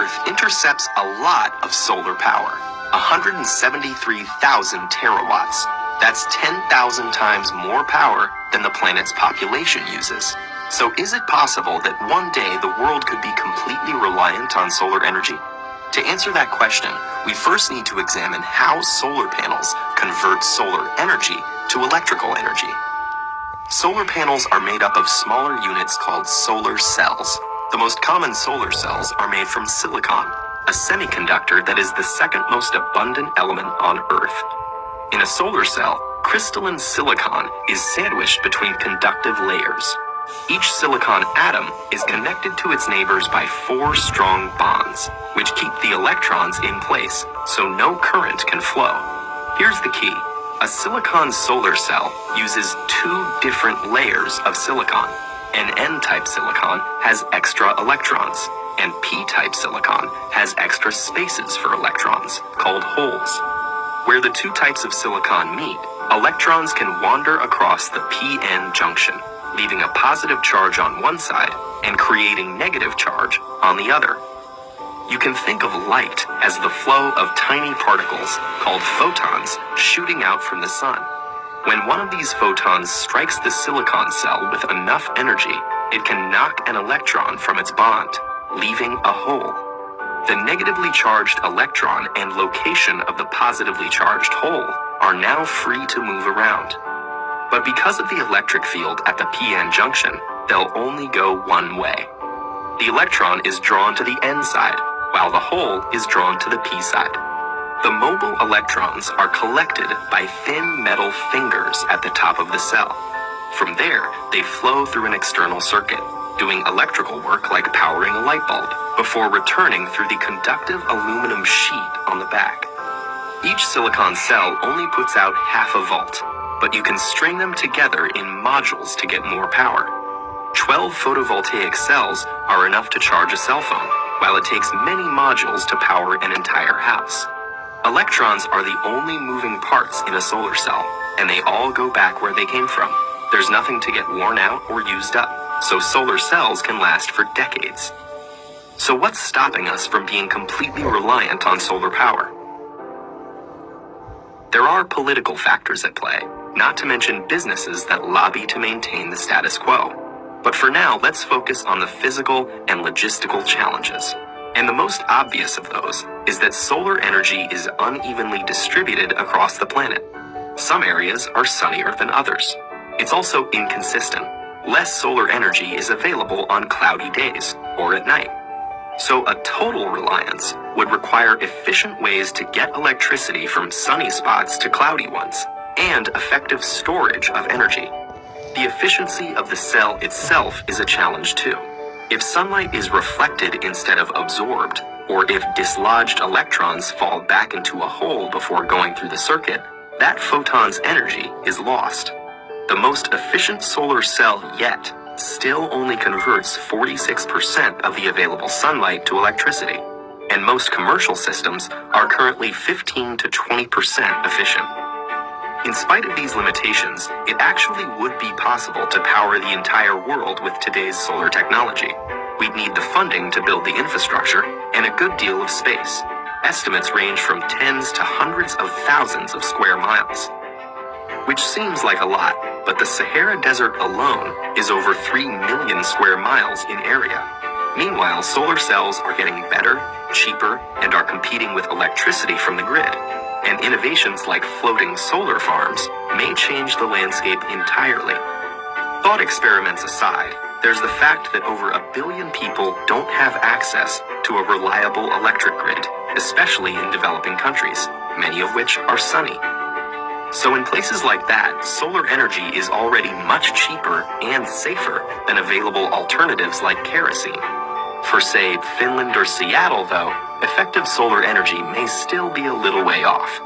Earth intercepts a lot of solar power, 173,000 terawatts. That's 10,000 times more power than the planet's population uses. So is it possible that one day the world could be completely reliant on solar energy? To answer that question, we first need to examine how solar panels convert solar energy to electrical energy. Solar panels are made up of smaller units called solar cells. The most common solar cells are made from silicon, a semiconductor that is the second most abundant element on Earth. In a solar cell, crystalline silicon is sandwiched between conductive layers. Each silicon atom is connected to its neighbors by 4 strong bonds, which keep the electrons in place so no current can flow. Here's the key. A silicon solar cell uses 2 different layers of silicon. An N-type silicon has extra electrons, and P-type silicon has extra spaces for electrons, called holes. Where the 2 types of silicon meet, electrons can wander across the P-N junction, leaving a positive charge on one side and creating negative charge on the other. You can think of light as the flow of tiny particles called photons shooting out from the sun. When one of these photons strikes the silicon cell with enough energy, it can knock an electron from its bond, leaving a hole. The negatively charged electron and location of the positively charged hole are now free to move around. But because of the electric field at the P-N junction, they'll only go one way. The electron is drawn to the N side, while the hole is drawn to the P side. The mobile electrons are collected by thin metal fingers at the top of the cell. From there, they flow through an external circuit, doing electrical work like powering a light bulb, before returning through the conductive aluminum sheet on the back. Each silicon cell only puts out half a volt, but you can string them together in modules to get more power. 12 photovoltaic cells are enough to charge a cell phone, while it takes many modules to power an entire house. Electrons are the only moving parts in a solar cell, and they all go back where they came from. There's nothing to get worn out or used up, so solar cells can last for decades. So what's stopping us from being completely reliant on solar power? There are political factors at play, not to mention businesses that lobby to maintain the status quo. But for now, let's focus on the physical and logistical challenges. And the most obvious of those is that solar energy is unevenly distributed across the planet. Some areas are sunnier than others. It's also inconsistent. Less solar energy is available on cloudy days or at night. So a total reliance would require efficient ways to get electricity from sunny spots to cloudy ones, and effective storage of energy. The efficiency of the cell itself is a challenge too. If sunlight is reflected instead of absorbed, or if dislodged electrons fall back into a hole before going through the circuit, that photon's energy is lost. The most efficient solar cell yet still only converts 46% of the available sunlight to electricity, and most commercial systems are currently 15 to 20% efficient. In spite of these limitations, it actually would be possible to power the entire world with today's solar technology. We'd need the funding to build the infrastructure and a good deal of space. Estimates range from tens to hundreds of thousands of square miles. Which seems like a lot, but the Sahara Desert alone is over 3 million square miles in area. Meanwhile, solar cells are getting better, cheaper, and are competing with electricity from the grid. And innovations like floating solar farms may change the landscape entirely. Thought experiments aside, there's the fact that over 1 billion people don't have access to a reliable electric grid, especially in developing countries, many of which are sunny. So in places like that, solar energy is already much cheaper and safer than available alternatives like kerosene. For, say, Finland or Seattle, though, effective solar energy may still be a little way off.